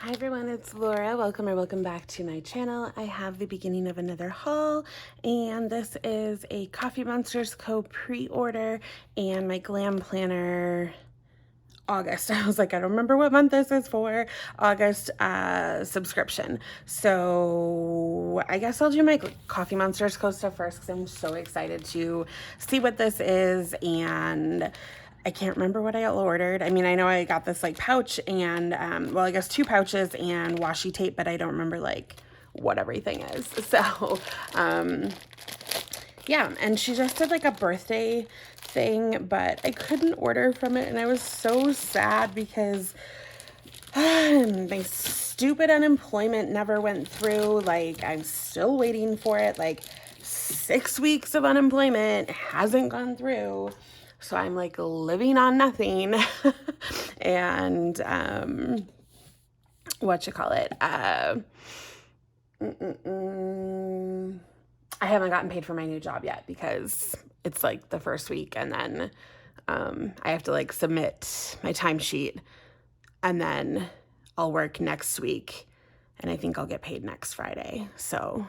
Hi everyone, it's Laura. Welcome back to my channel. I have the beginning of another haul, and this is a Coffee Monsters Co. pre-order and my GlamPlanner August. I was like, I don't remember what month this is for. August subscription. So I guess I'll do my Coffee Monsters Co. stuff first because I'm so excited to see what this is, and I can't remember what I ordered. I mean, I know I got this like pouch and, well, I guess 2 pouches and washi tape, but I don't remember like what everything is. So, yeah, and she just did like a birthday thing, but I couldn't order from it, and I was so sad because my stupid unemployment never went through. Like, I'm still waiting for it. Like, 6 weeks of unemployment hasn't gone through. So I'm like living on nothing. And I haven't gotten paid for my new job yet because it's like the first week, and then I have to like submit my timesheet, and then I'll work next week, and I think I'll get paid next Friday. So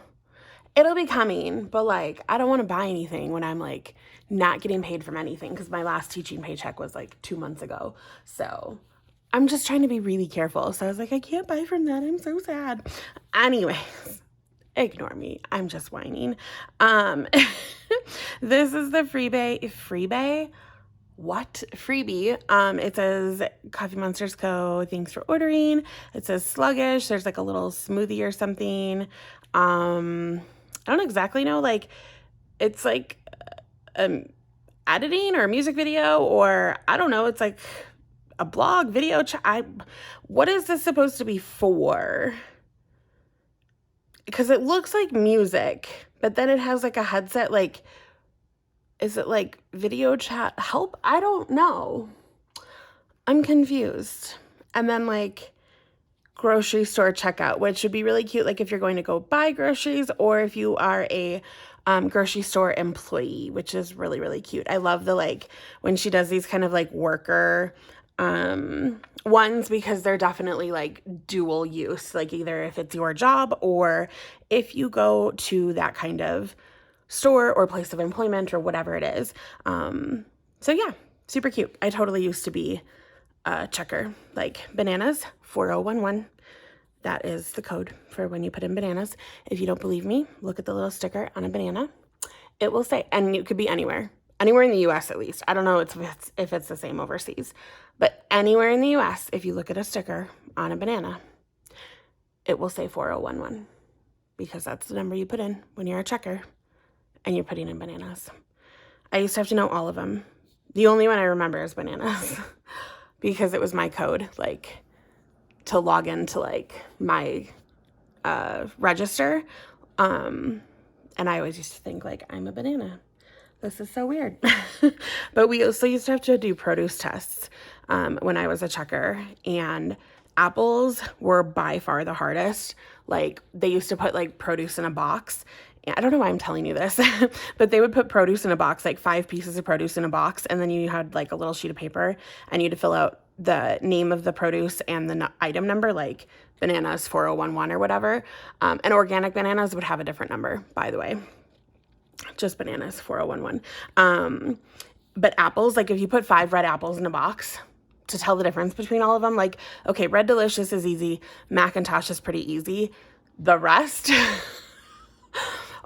it'll be coming, but like I don't want to buy anything when I'm like not getting paid from anything, because my last teaching paycheck was like 2 months ago. So I'm just trying to be really careful. So I was like, I can't buy from that. I'm so sad. Anyways, ignore me. I'm just whining. This is the freebie. What? Freebie. It says Coffee Monsters Co. Thanks for ordering. It says sluggish. There's like a little smoothie or something. I don't exactly know. Like, it's like editing or a music video, or I don't know. It's like a blog video. What is this supposed to be for? Because it looks like music, but then it has like a headset. Like, is it like video chat help? I don't know. I'm confused. And then like grocery store checkout, which would be really cute, like if you're going to go buy groceries, or if you are a grocery store employee, which is really, really cute. I love the like when she does these kind of like worker ones, because they're definitely like dual use, like either if it's your job or if you go to that kind of store or place of employment or whatever it is. So yeah, super cute. I totally used to be a checker, like bananas 4011. That is the code for when you put in bananas. If you don't believe me, look at the little sticker on a banana. It will say, and it could be anywhere in the US at least. I don't know if it's the same overseas, but anywhere in the US, if you look at a sticker on a banana, it will say 4011, because that's the number you put in when you're a checker and you're putting in bananas. I used to have to know all of them. The only one I remember is bananas because it was my code, like, to log into like my register. And I always used to think like, I'm a banana. This is so weird. But we also used to have to do produce tests when I was a checker, and apples were by far the hardest. Like, they used to put like produce in a box. I don't know why I'm telling you this, but they would put produce in a box, like 5 pieces of produce in a box, and then you had like a little sheet of paper, and you had to fill out the name of the produce and the item number, like bananas 4011 or whatever. And organic bananas would have a different number, by the way. Just bananas 4011. But apples, like if you put 5 red apples in a box, to tell the difference between all of them, like, okay, Red Delicious is easy, Macintosh is pretty easy. The rest,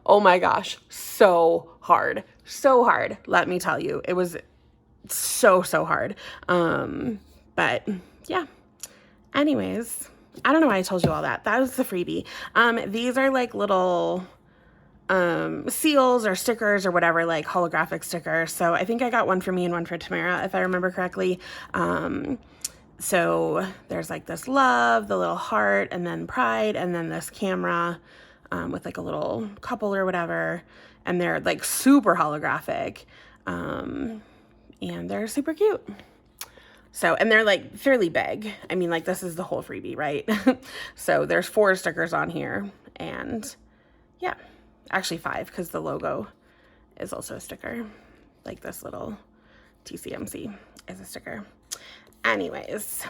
oh my gosh, so hard. So hard, let me tell you. It was so hard. But yeah, anyways, I don't know why I told you all that. That was the freebie. These are like little seals or stickers or whatever, like holographic stickers. So I think I got one for me and one for Tamara, if I remember correctly. So there's like this love, the little heart, and then pride, and then this camera with like a little couple or whatever. And they're like super holographic. And they're super cute. So, and they're like fairly big. I mean, like, this is the whole freebie, right? So there's 4 stickers on here, and yeah, actually 5, because the logo is also a sticker. Like this little TCMC is a sticker. Anyways,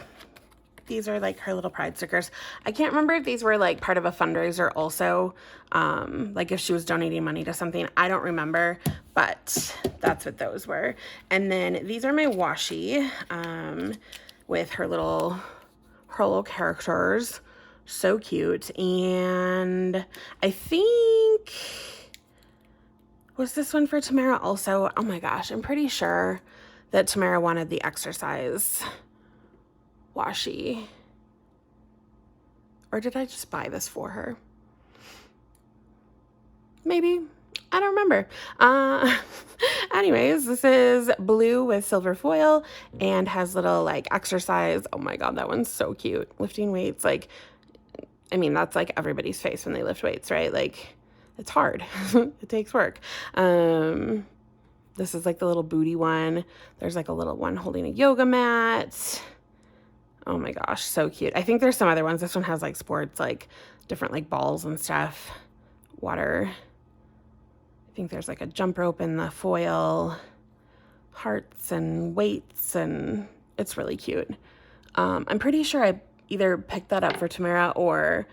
These are like her little pride stickers. I can't remember if these were like part of a fundraiser also, like if she was donating money to something. I don't remember, but that's what those were. And then these are my washi with her little characters. So cute. And I think, was this one for Tamara also? Oh my gosh, I'm pretty sure that Tamara wanted the exercise washi. Or did I just buy this for her? Maybe. I don't remember. Anyways, this is blue with silver foil and has little like exercise. Oh my God, that one's so cute. Lifting weights. Like, I mean, that's like everybody's face when they lift weights, right? Like, it's hard. It takes work. This is like the little booty one. There's like a little one holding a yoga mat. Oh my gosh, so cute. I think there's some other ones. This one has like sports, like different like balls and stuff. Water. I think there's like a jump rope in the foil. Hearts and weights, and it's really cute. I'm pretty sure I either picked that up for Tamara or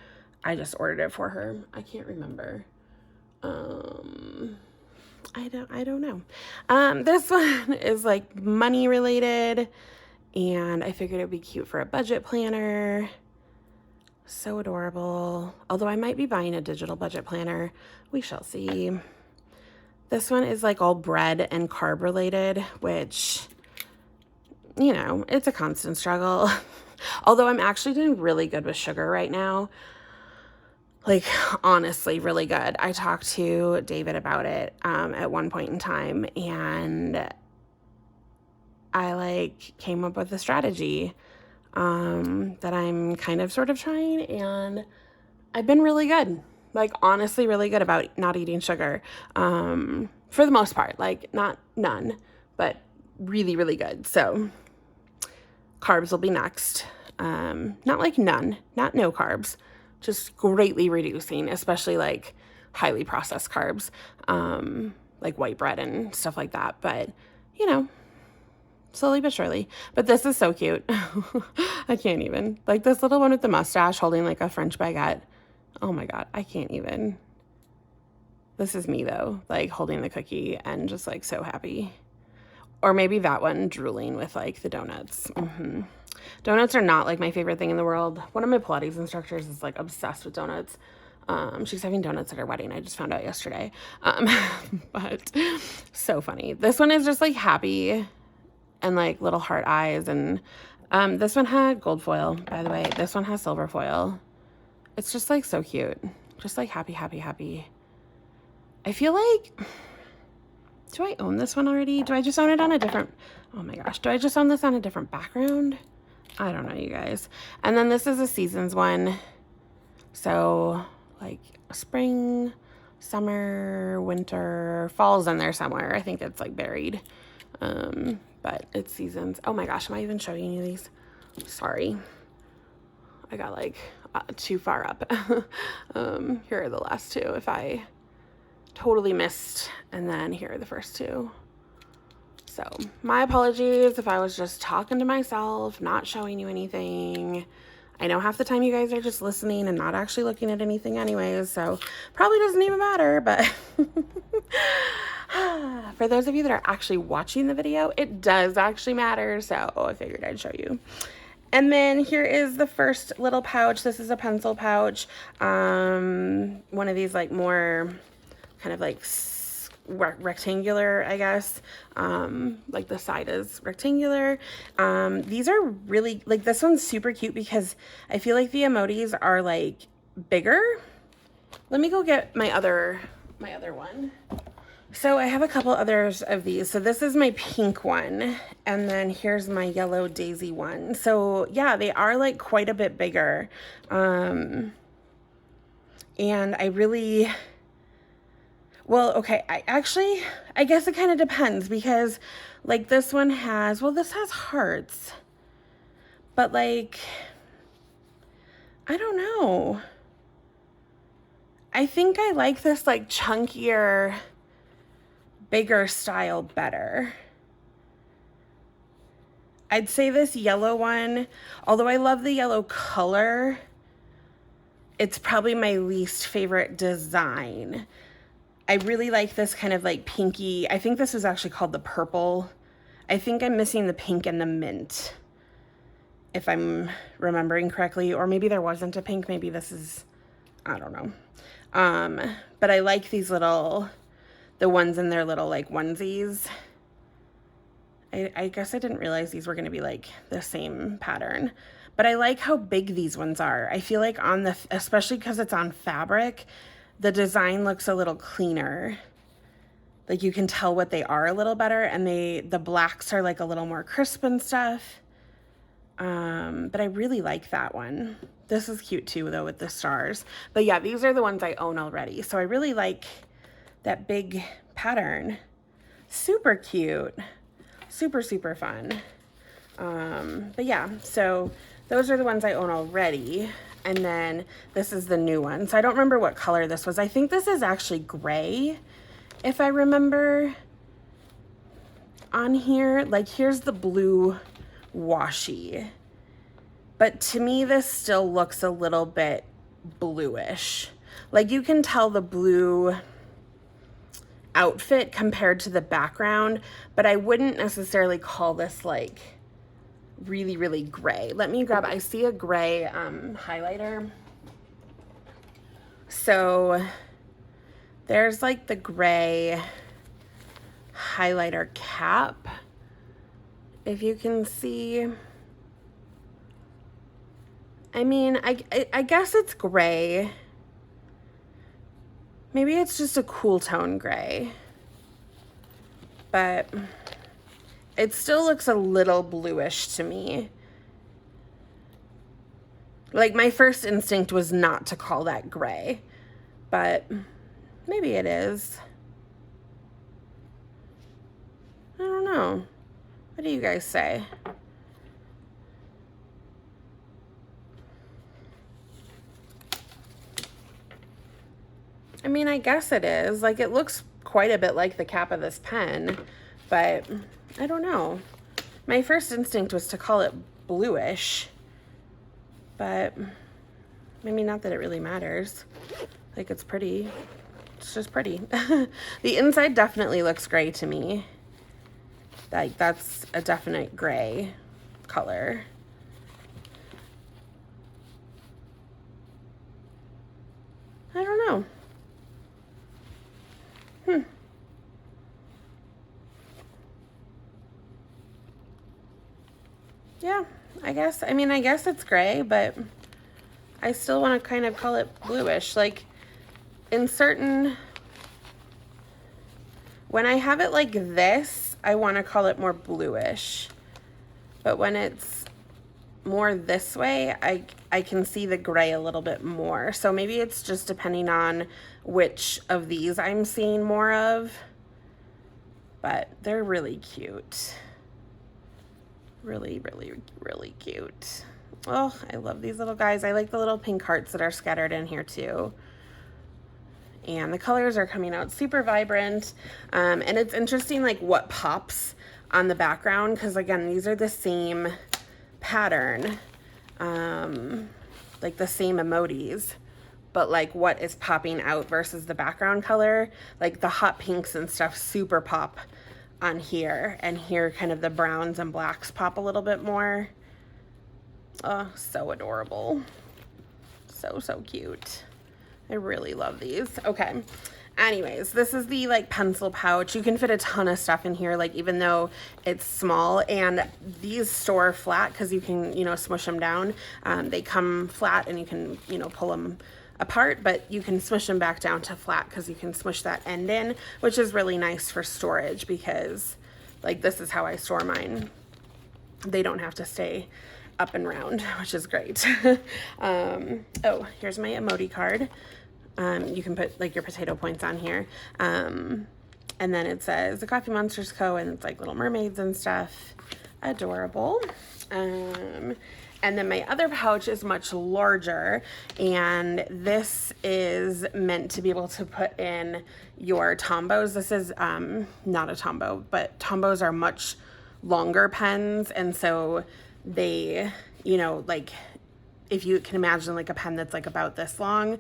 I just ordered it for her. I can't remember. I don't know. This one is like money related, and I figured it'd be cute for a budget planner. So adorable. Although I might be buying a digital budget planner. We shall see. This one is like all bread and carb related, which, you know, it's a constant struggle. Although I'm actually doing really good with sugar right now. Like, honestly, really good. I talked to David about it at one point in time, and I like came up with a strategy that I'm kind of sort of trying, and I've been really good. Like, honestly, really good about not eating sugar for the most part. Like, not none, but really, really good. So carbs will be next. Not like none, not no carbs, just greatly reducing, especially like highly processed carbs, like white bread and stuff like that. But, you know, slowly but surely. But this is so cute. I can't even. Like this little one with the mustache holding like a French baguette. Oh my God, I can't even. This is me though, like holding the cookie and just like so happy. Or maybe that one drooling with like the donuts. Donuts are not like my favorite thing in the world. One of my Pilates instructors is like obsessed with donuts. She's having donuts at her wedding. I just found out yesterday. But so funny. This one is just like happy and like little heart eyes. And this one had gold foil, by the way. This one has silver foil. It's just like so cute. Just like happy, happy, happy. I feel like, do I own this one already? Do I just own it on a different, oh my gosh, do I just own this on a different background? I don't know, you guys. And then this is a seasons one. So like spring, summer, winter, fall's in there somewhere. I think it's like buried. But it's seasons. Oh my gosh, am I even showing you these? Sorry. I got like too far up. Here are the last two if I totally missed. And then here are the first two. So my apologies if I was just talking to myself, not showing you anything. I know half the time you guys are just listening and not actually looking at anything anyways, so probably doesn't even matter, but for those of you that are actually watching the video, it does actually matter, so I figured I'd show you. And then here is the first little pouch. This is a pencil pouch. One of these like more kind of like rectangular, I guess. Like the side is rectangular. These are really, like this one's super cute because I feel like the emojis are like bigger. Let me go get my other one. So I have a couple others of these. So this is my pink one, and then here's my yellow daisy one. So yeah, they are like quite a bit bigger. And I really, well, okay, I guess it kind of depends because like this one has, well, this has hearts, but like, I don't know. I think I like this like chunkier, bigger style better. I'd say this yellow one, although I love the yellow color, it's probably my least favorite design. I really like this kind of like pinky, I think this was actually called the purple. I think I'm missing the pink and the mint, if I'm remembering correctly, or maybe there wasn't a pink, maybe this is, I don't know. But I like these little, the ones in their little like onesies. I guess I didn't realize these were gonna be like the same pattern, but I like how big these ones are. I feel like on the, especially because it's on fabric, the design looks a little cleaner. Like you can tell what they are a little better, and the blacks are like a little more crisp and stuff. But I really like that one. This is cute too though with the stars. But yeah, these are the ones I own already. So I really like that big pattern. Super cute. Super, super fun. But yeah, so those are the ones I own already. And then this is the new one. So I don't remember what color this was. I think this is actually gray, if I remember on here. Like here's the blue washi. But to me, this still looks a little bit bluish. Like you can tell the blue outfit compared to the background, but I wouldn't necessarily call this like really, really gray. Let me grab, I see a gray highlighter. So there's like the gray highlighter cap, if you can see. I mean, I guess it's gray. Maybe it's just a cool tone gray, but it still looks a little bluish to me. Like my first instinct was not to call that gray, but maybe it is. I don't know. What do you guys say? I mean, I guess it is. Like, it looks quite a bit like the cap of this pen, but I don't know. My first instinct was to call it bluish, but maybe not that it really matters. Like, it's pretty. It's just pretty. The inside definitely looks gray to me. Like, that's a definite gray color. I don't know. Yeah, I guess. I mean, I guess it's gray, but I still want to kind of call it bluish. Like, in certain, when I have it like this, I want to call it more bluish. But when it's more this way, I can see the gray a little bit more. So maybe it's just depending on which of these I'm seeing more of. But they're really cute. Really, really, really cute. Oh, I love these little guys. I like the little pink hearts that are scattered in here too. And the colors are coming out super vibrant. And it's interesting like what pops on the background, because again, these are the same pattern, like the same emojis, but like what is popping out versus the background color. Like the hot pinks and stuff super pop on here, and here kind of the browns and blacks pop a little bit more. Oh, so adorable. So, so cute. I really love these. Okay. Anyways, this is the like pencil pouch. You can fit a ton of stuff in here, like even though it's small, and these store flat because you can, you know, smush them down. They come flat and you can, you know, pull them apart, but you can smush them back down to flat because you can smush that end in, which is really nice for storage because like this is how I store mine. They don't have to stay up and round, which is great. Oh, here's my emoji card. You can put like your potato points on here. And then it says the Coffee Monsters Co. and it's like little mermaids and stuff. Adorable. And then my other pouch is much larger, and this is meant to be able to put in your Tombos. This is not a Tombow, but Tombos are much longer pens, and so they, you know, like if you can imagine like a pen that's like about this long,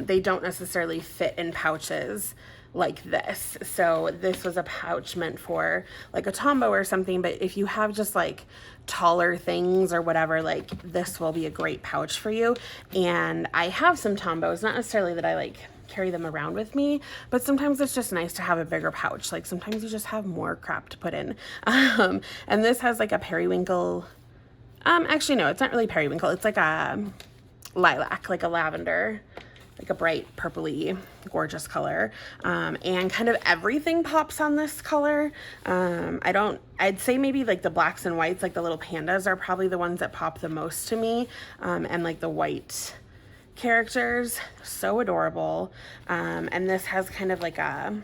they don't necessarily fit in pouches like this. So this was a pouch meant for like a Tombow or something, but if you have just like taller things or whatever, like this will be a great pouch for you. And I have some Tombows, not necessarily that I like carry them around with me, but sometimes it's just nice to have a bigger pouch. Like sometimes you just have more crap to put in. And this has like a periwinkle, actually no, it's not really periwinkle. It's like a lilac, like a lavender, like a bright purpley, gorgeous color. And kind of everything pops on this color. I'd say maybe like the blacks and whites, like the little pandas are probably the ones that pop the most to me. And like the white characters, so adorable. And this has kind of like a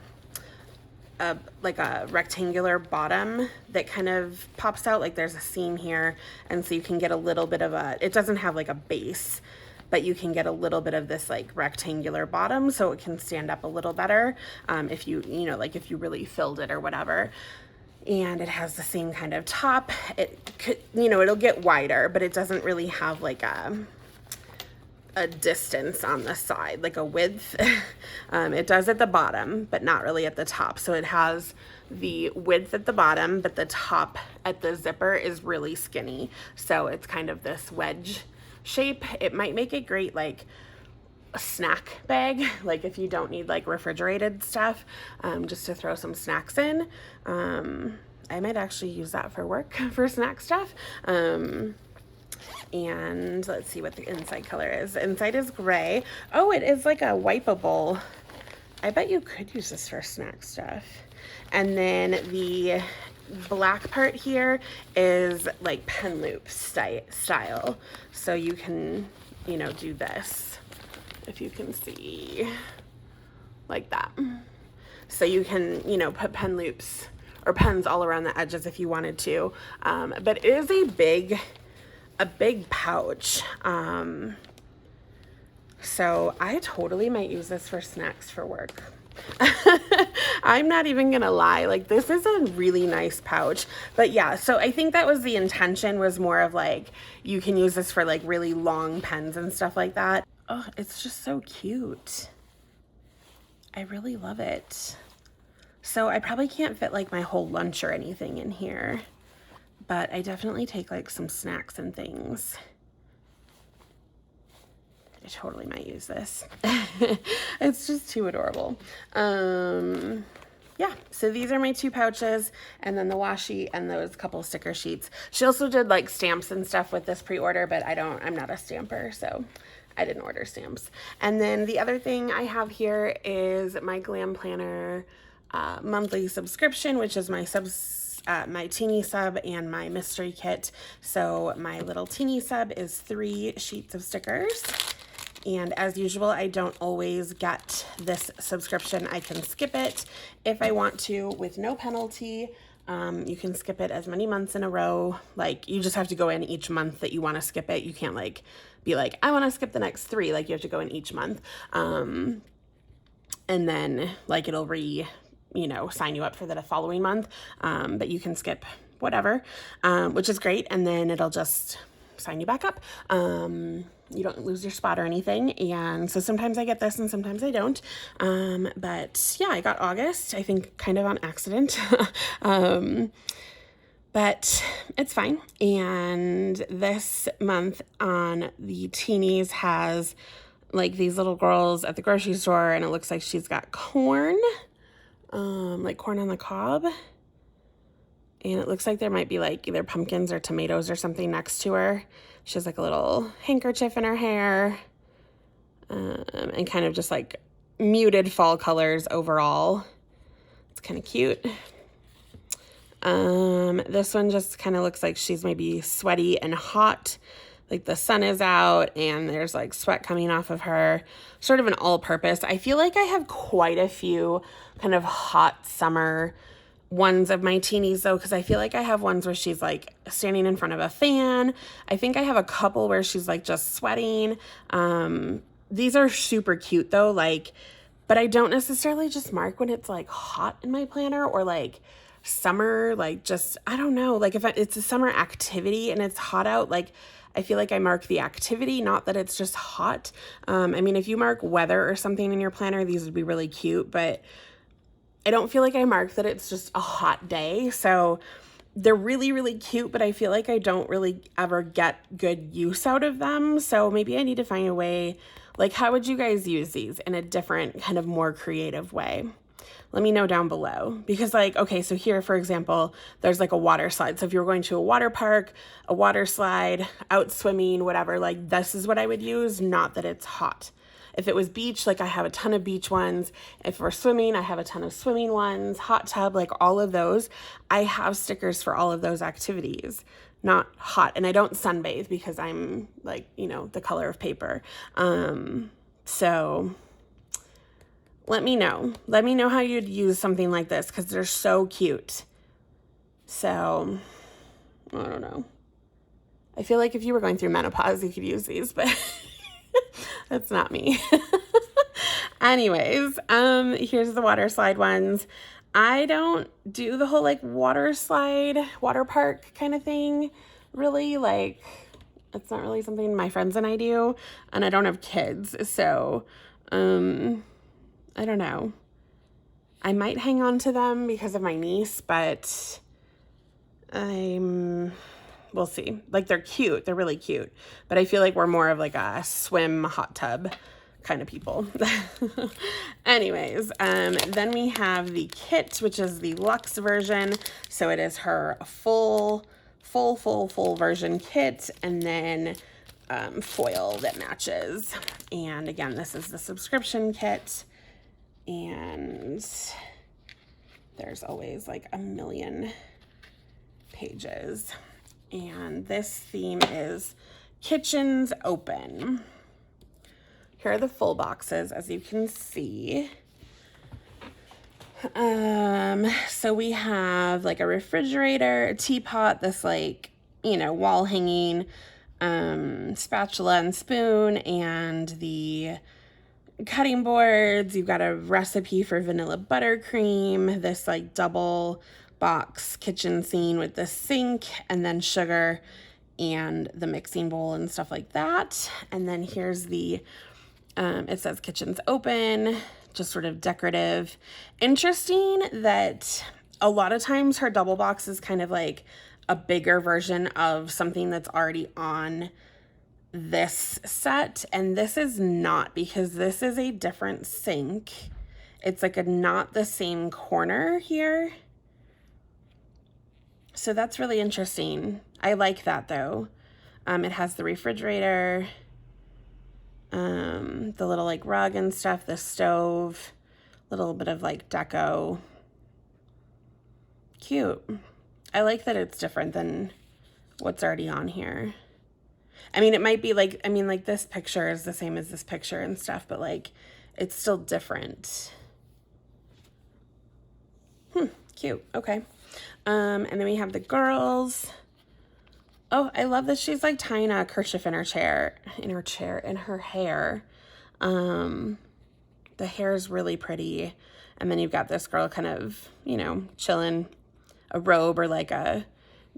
rectangular bottom that kind of pops out, like there's a seam here, and so you can get a little bit of it doesn't have like a base, but you can get a little bit of this like rectangular bottom so it can stand up a little better if you know, like if you really filled it or whatever. And it has the same kind of top. It could, you know, it'll get wider, but it doesn't really have like a distance on the side, like a width. It does at the bottom, but not really at the top. So it has the width at the bottom, but the top at the zipper is really skinny. So it's kind of this wedge shape. It might make it great like a snack bag, like if you don't need like refrigerated stuff, just to throw some snacks in. I might actually use that for work for snack stuff. And let's see what the inside color is. The inside is gray. Oh, it is like a wipeable. I bet you could use this for snack stuff. And then the black part here is like pen loop style. So you can, you know, do this, if you can see, like that. So you can, you know, put pen loops or pens all around the edges if you wanted to. But it is a big pouch. So I totally might use this for snacks for work. I'm not even gonna lie, like this is a really nice pouch. But yeah, so I think that was the intention, was more of like you can use this for like really long pens and stuff like that. Oh, it's just so cute. I really love it. So I probably can't fit like my whole lunch or anything in here, but I definitely take like some snacks and things. I totally might use this. It's just too adorable. Yeah, so these are my two pouches, and then the washi and those couple sticker sheets. She also did like stamps and stuff with this pre-order, but I'm not a stamper, so I didn't order stamps. And then the other thing I have here is my GlamPlanner monthly subscription, which is my teeny sub and my mystery kit. So my little teeny sub is 3 sheets of stickers. And as usual, I don't always get this subscription. I can skip it if I want to with no penalty. You can skip it as many months in a row. Like you just have to go in each month that you want to skip it. You can't like be like, I want to skip the next 3. Like you have to go in each month. And then like it'll sign you up for the following month. But you can skip whatever, which is great. And then it'll just sign you back up. You don't lose your spot or anything. And so sometimes I get this and sometimes I don't. But yeah, I got August, I think kind of on accident. But it's fine. And this month on the teenies has like these little girls at the grocery store, and it looks like she's got corn, like corn on the cob. And it looks like there might be like either pumpkins or tomatoes or something next to her. She has like a little handkerchief in her hair, and kind of just like muted fall colors overall. It's kind of cute. This one just kind of looks like she's maybe sweaty and hot. Like the sun is out and there's like sweat coming off of her. Sort of an all-purpose. I feel like I have quite a few kind of hot summer ones of my teenies though, because I feel like I have ones where she's like standing in front of a fan. I think I have a couple where she's like just sweating. These are super cute though, like, but I don't necessarily just mark when it's like hot in my planner or like summer, like just, I don't know, like if it's a summer activity and it's hot out, like I feel like I mark the activity, not that it's just hot. I mean, if you mark weather or something in your planner, these would be really cute, but I don't feel like I mark that it's just a hot day. So they're really, really cute, but I feel like I don't really ever get good use out of them. So maybe I need to find a way, like how would you guys use these in a different kind of more creative way? Let me know down below, because like, okay, so here, for example, there's like a water slide. So if you're going to a water park, a water slide, out swimming, whatever, like this is what I would use, not that it's hot. If it was beach, like I have a ton of beach ones. If we're swimming, I have a ton of swimming ones, hot tub, like all of those. I have stickers for all of those activities, not hot. And I don't sunbathe because I'm like, you know, the color of paper. So let me know. Let me know how you'd use something like this because they're so cute. So, I don't know. I feel like if you were going through menopause, you could use these, but that's not me. Anyways, here's the water slide ones. I don't do the whole like water slide, water park kind of thing. Really, like, it's not really something my friends and I do, and I don't have kids, so, I don't know. I might hang on to them because of my niece, but we'll see. Like they're cute. They're really cute. But I feel like we're more of like a swim hot tub kind of people. Anyways, then we have the kit, which is the luxe version. So it is her full version kit, and then foil that matches. And again, this is the subscription kit. And there's always like a million pages. And this theme is Kitchens Open. Here are the full boxes, as you can see. So we have like a refrigerator, a teapot, this like, you know, wall hanging, spatula and spoon, and the cutting boards. You've got a recipe for vanilla buttercream, this like double box kitchen scene with the sink, and then sugar and the mixing bowl and stuff like that. And then here's the, it says kitchen's open, just sort of decorative. Interesting that a lot of times her double box is kind of like a bigger version of something that's already on this set, and this is not, because this is a different sink. It's like a not the same corner here. So that's really interesting. I like that though. It has the refrigerator, the little like rug and stuff, the stove, a little bit of like deco. Cute. I like that it's different than what's already on here. I mean, it might be like, I mean, like this picture is the same as this picture and stuff, but like, it's still different. Cute. Okay. And then we have the girls. Oh, I love that she's like tying a kerchief in her hair. The hair is really pretty. And then you've got this girl kind of, you know, chilling, a robe or like a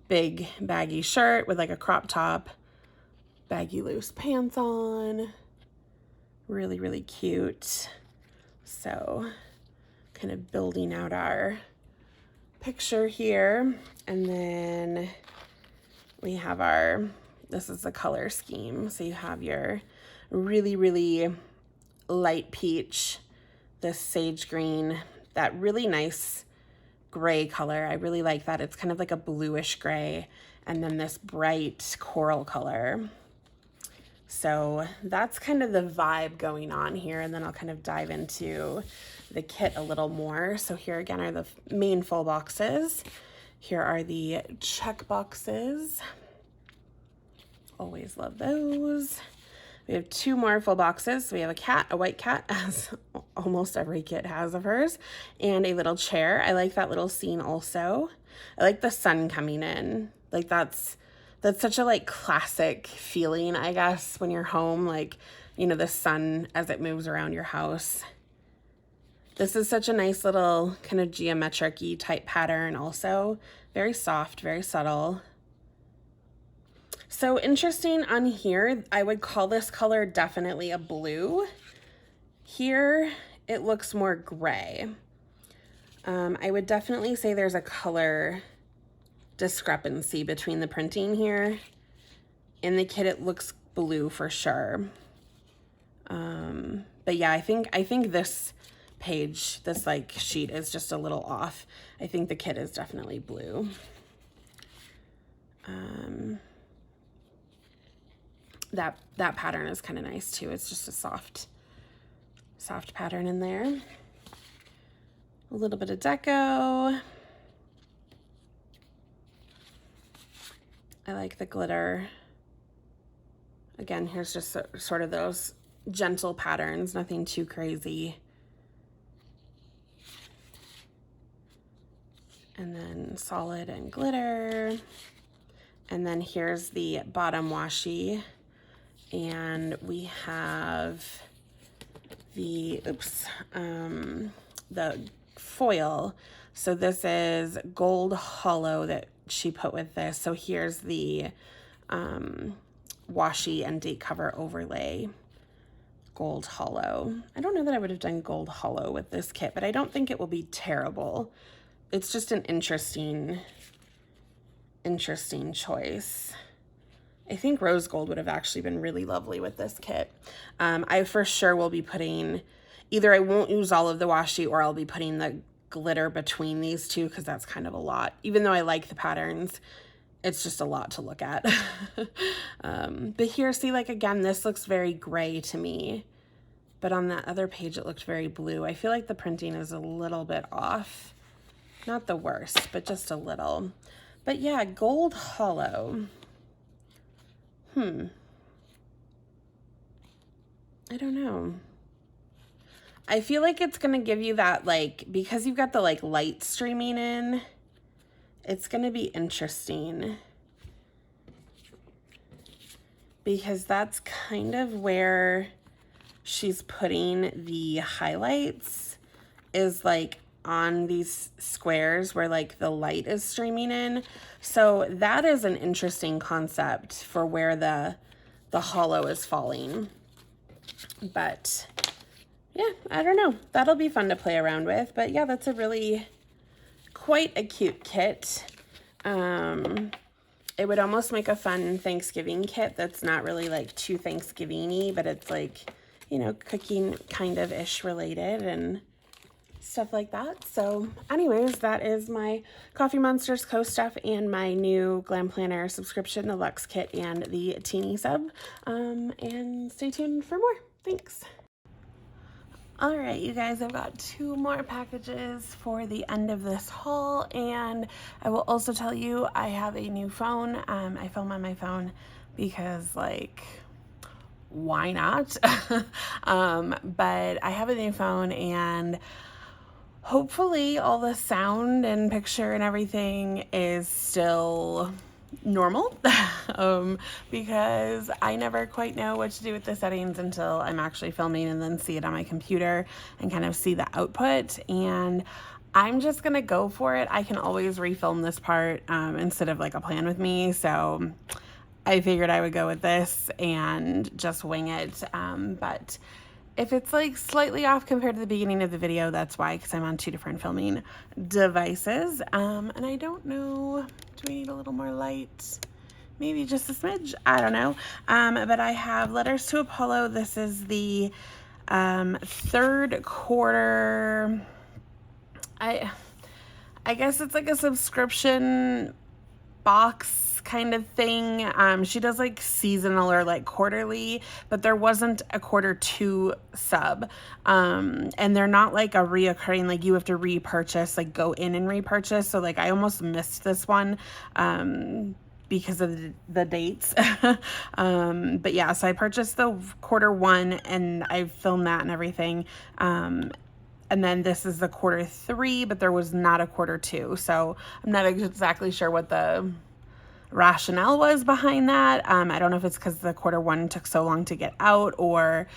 big baggy shirt with like a crop top, baggy loose pants on. Really, really cute. So kind of building out our picture here. And then we have this is the color scheme. So you have your really, really light peach, this sage green, that really nice gray color. I really like that. It's kind of like a bluish gray, and then this bright coral color. So that's kind of the vibe going on here, and then I'll kind of dive into the kit a little more. So here again are the main full boxes. Here are the check boxes. Always love those. We have two more full boxes. So we have a cat, a white cat, as almost every kit has of hers, and a little chair. I like that little scene also. I like the sun coming in. Like that's such a like classic feeling, I guess, when you're home, like, you know, the sun as it moves around your house. This is such a nice little kind of geometric-y type pattern also. Very soft, very subtle. So interesting on here, I would call this color definitely a blue. Here, it looks more gray. I would definitely say there's a color discrepancy between the printing here. In the kit, it looks blue for sure. But yeah, I think this page, this like sheet is just a little off. I think the kit is definitely blue. That pattern is kind of nice too. It's just a soft pattern in there. A little bit of deco. I like the glitter. Again, here's just sort of those gentle patterns, nothing too crazy. And then solid and glitter. And then here's the bottom washi. And we have the, the foil. So this is gold hollow that she put with this. So here's the washi and date cover overlay, gold hollow. I don't know that I would have done gold hollow with this kit, but I don't think it will be terrible. It's just an interesting choice. I think rose gold would have actually been really lovely with this kit. I for sure will be putting, either I won't use all of the washi or I'll be putting the glitter between these two because that's kind of a lot. Even though I like the patterns, it's just a lot to look at. But here, see, like again, this looks very gray to me. But on that other page, it looked very blue. I feel like the printing is a little bit off. Not the worst, but just a little. But yeah, gold hollow. I don't know. I feel like it's gonna give you that, like, because you've got the like light streaming in, it's gonna be interesting. Because that's kind of where she's putting the highlights, is like on these squares where like the light is streaming in. So that is an interesting concept for where the hollow is falling. But yeah, I don't know. That'll be fun to play around with. But yeah, that's a really quite a cute kit. It would almost make a fun Thanksgiving kit that's not really like too Thanksgiving-y, but it's like, you know, cooking kind of ish related and stuff like that. So anyways, that is my Coffee Monsters co-stuff and my new GlamPlanner subscription, the Luxe Kit and the Teeny sub. And stay tuned for more. Thanks. All right, you guys, I've got 2 more packages for the end of this haul, and I will also tell you I have a new phone. I film on my phone because, like, why not? But I have a new phone, and hopefully all the sound and picture and everything is still normal. Because I never quite know what to do with the settings until I'm actually filming and then see it on my computer and kind of see the output. And I'm just gonna go for it. I can always refilm this part instead of like a plan with me. So I figured I would go with this and just wing it. But if it's like slightly off compared to the beginning of the video, that's why, because I'm on 2 different filming devices. And I don't know, do we need a little more light? Maybe just a smidge, I don't know. But I have Letters to Apollo. This is the 3rd quarter. I guess it's like a subscription box kind of thing. She does like seasonal or like quarterly, but there wasn't a Q2 sub. And they're not like a reoccurring, like you have to repurchase, like go in and repurchase. So like I almost missed this one because of the dates. But yeah, so I purchased the Q1 and I filmed that and everything. And then this is the Q3, but there was not a Q2. So I'm not exactly sure what the rationale was behind that. I don't know if it's because the Q1 took so long to get out, or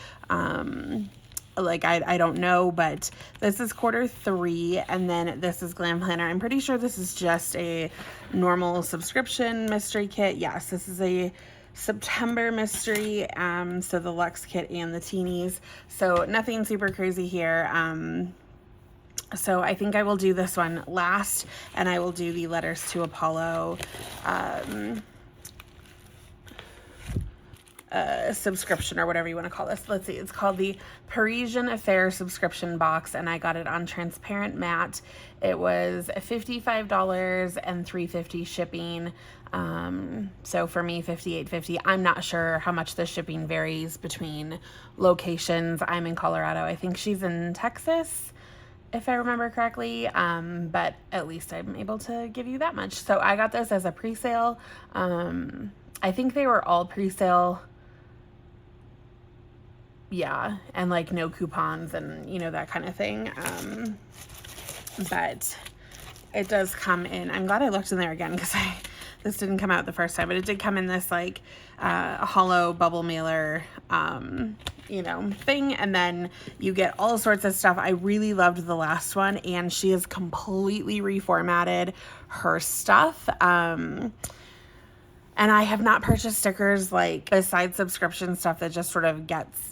Like, I don't know, but this is Q3, and then this is GlamPlanner. I'm pretty sure this is just a normal subscription mystery kit. Yes, this is a September mystery, so the Luxe kit and the teenies. So nothing super crazy here. So I think I will do this one last, and I will do the Letters to Apollo subscription, or whatever you want to call this. Let's see, it's called the Parisian Affair subscription box, and I got it on transparent matte. It was $55 and $3.50 shipping. So for me, $58.50. I'm not sure how much the shipping varies between locations. I'm in Colorado. I think she's in Texas, if I remember correctly, but at least I'm able to give you that much. So I got this as a pre-sale. I think they were all pre-sale. Yeah, and like no coupons and, you know, that kind of thing. But it does come in. I'm glad I looked in there again, because this didn't come out the first time, but it did come in this like hollow bubble mailer, you know, thing. And then you get all sorts of stuff. I really loved the last one, and she has completely reformatted her stuff. And I have not purchased stickers, like, besides subscription stuff that just sort of gets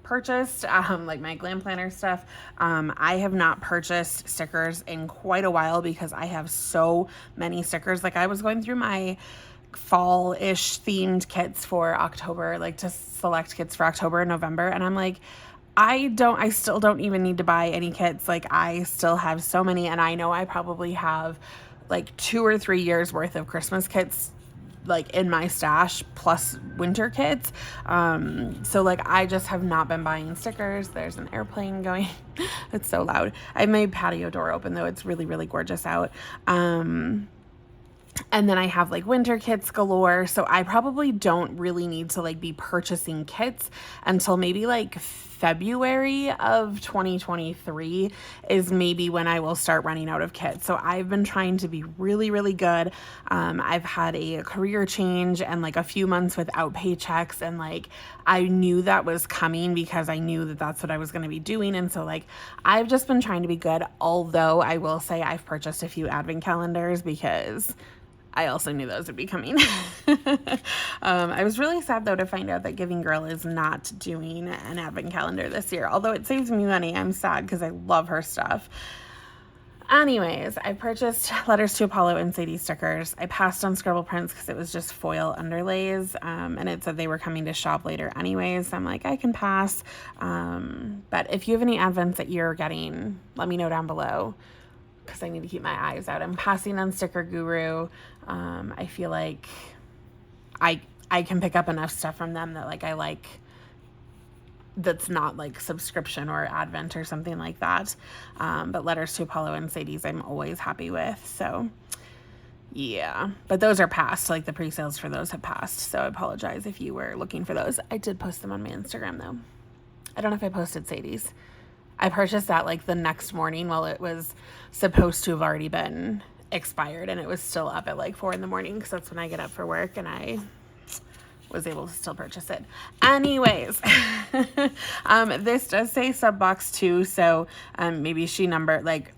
purchased, like my GlamPlanner stuff. I have not purchased stickers in quite a while, because I have so many stickers. Like, I was going through my fall-ish themed kits for October, like to select kits for October and November, and I'm like, I still don't even need to buy any kits. Like, I still have so many, and I know I probably have like 2 or 3 years worth of Christmas kits like in my stash, plus winter kits. So like, I just have not been buying stickers. There's an airplane going. It's so loud. I made patio door open, though. It's really, really gorgeous out. And then I have like winter kits galore. So I probably don't really need to like be purchasing kits until maybe like February of 2023 is maybe when I will start running out of kits. So I've been trying to be really, really good. I've had a career change and like a few months without paychecks, and like I knew that was coming, because I knew that that's what I was going to be doing. And so like, I've just been trying to be good. Although I will say I've purchased a few advent calendars, because I also knew those would be coming. I was really sad, though, to find out that Giving Girl is not doing an advent calendar this year. Although it saves me money, I'm sad, because I love her stuff. Anyways, I purchased Letters to Apollo and Sadie stickers. I passed on Scribble Prints because it was just foil underlays, and it said they were coming to shop later anyways. So I'm like, I can pass. But if you have any advents that you're getting, let me know down below, because I need to keep my eyes out. I'm passing on Sticker Guru. I feel like I can pick up enough stuff from them that like I like, that's not like subscription or advent or something like that. But Letters to Apollo and Sadie's I'm always happy with. So yeah, but those are past. Like, the pre-sales for those have passed. So I apologize if you were looking for those. I did post them on my Instagram, though. I don't know if I posted Sadie's. I purchased that like the next morning while it was supposed to have already been expired, and it was still up at like 4 in the morning, because that's when I get up for work, and I was able to still purchase it. Anyways, this does say sub box 2, so maybe she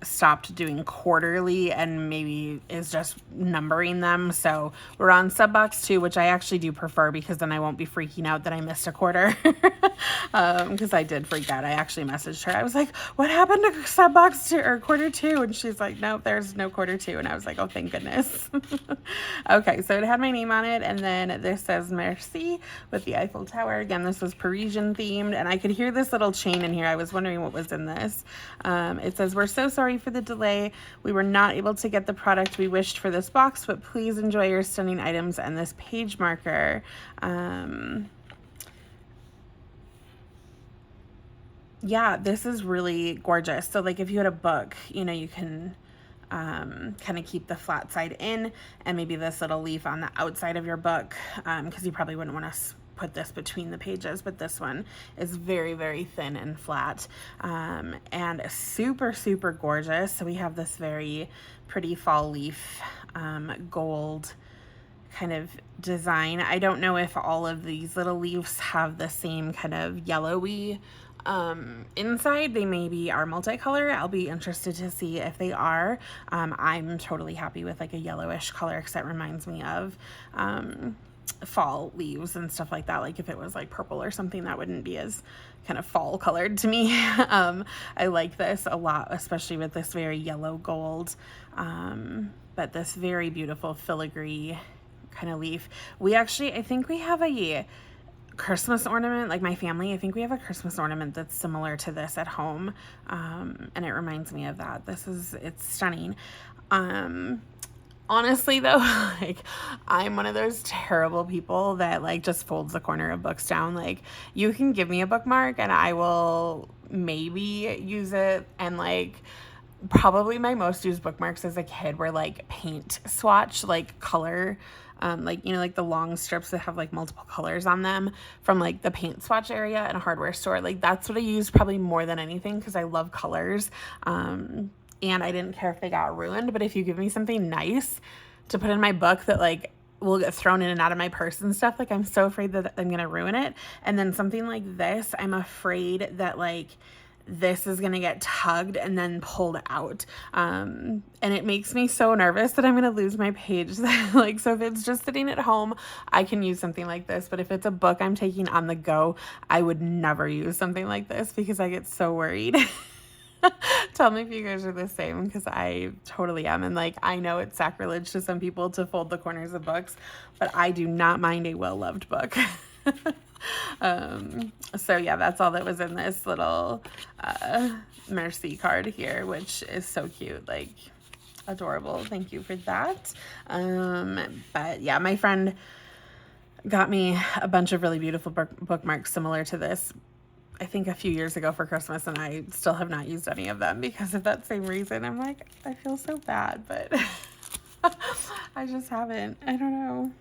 stopped doing quarterly and maybe is just numbering them. So we're on sub box 2, which I actually do prefer, because then I won't be freaking out that I missed a quarter. Because I did freak out. I actually messaged her. I was like, what happened to sub box 2 or quarter 2? And she's like, nope, there's no quarter 2. And I was like, oh, thank goodness. Okay, so it had my name on it, and then this says Merci with the Eiffel Tower. Again, this was Parisian themed, and I could hear this little chain in here. I was wondering what was in this. It says, we're so sorry for the delay. We were not able to get the product we wished for this box, but please enjoy your stunning items and this page marker. Yeah, this is really gorgeous. So like, if you had a book, you know, you can kind of keep the flat side in, and maybe this little leaf on the outside of your book, because you probably wouldn't want to put this between the pages, but this one is very, very thin and flat, and super, super gorgeous. So we have this very pretty fall leaf, gold kind of design. I don't know if all of these little leaves have the same kind of yellowy Inside, they maybe are multicolor. I'll be interested to see if they are. I'm totally happy with like a yellowish color because that reminds me of fall leaves and stuff like that. Like if it was like purple or something, that wouldn't be as kind of fall colored to me. I like this a lot, especially with this very yellow gold, but this very beautiful filigree kind of leaf. We actually, I think we have a Christmas ornament, like my family, I think we have a Christmas ornament that's similar to this at home, and it reminds me of that. It's stunning. Honestly though, like I'm one of those terrible people that like just folds the corner of books down. Like you can give me a bookmark and I will maybe use it, and like probably my most used bookmarks as a kid were like paint swatch, like color, like, you know, like the long strips that have like multiple colors on them from like the paint swatch area in a hardware store. Like that's what I used probably more than anything because I love colors. And I didn't care if they got ruined, but if you give me something nice to put in my book that like will get thrown in and out of my purse and stuff, like I'm so afraid that I'm gonna ruin it. And then something like this, I'm afraid that like this is gonna get tugged and then pulled out, and it makes me so nervous that I'm gonna lose my page. Like, so if it's just sitting at home, I can use something like this, but if it's a book I'm taking on the go, I would never use something like this because I get so worried. Tell me if you guys are the same, because I totally am. And like, I know it's sacrilege to some people to fold the corners of books, but I do not mind a well-loved book. So yeah, that's all that was in this little Merci card here, which is so cute, like adorable. Thank you for that. But yeah, my friend got me a bunch of really beautiful bookmarks similar to this, I think a few years ago for Christmas, and I still have not used any of them because of that same reason. I'm like, I feel so bad, but I just haven't. I don't know.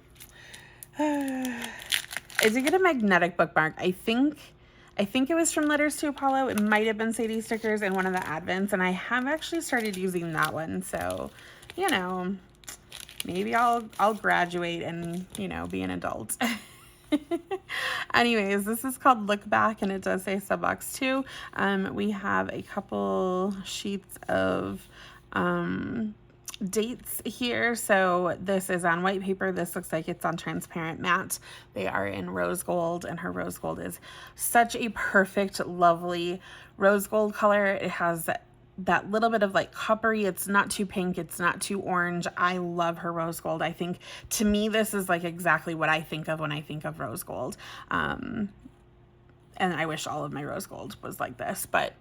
I did get a magnetic bookmark. I think it was from Letters to Apollo. It might have been Sadie stickers in one of the advents, and I have actually started using that one. So, you know, maybe I'll graduate and, you know, be an adult. Anyways, this is called Look Back, and it does say Subbox 2. We have a couple sheets of dates here. So this is on white paper. This looks like it's on transparent matte. They are in rose gold, and her rose gold is such a perfect, lovely rose gold color. It has that little bit of like coppery. It's not too pink. It's not too orange. I love her rose gold. I think to me, this is like exactly what I think of when I think of rose gold. And I wish all of my rose gold was like this, but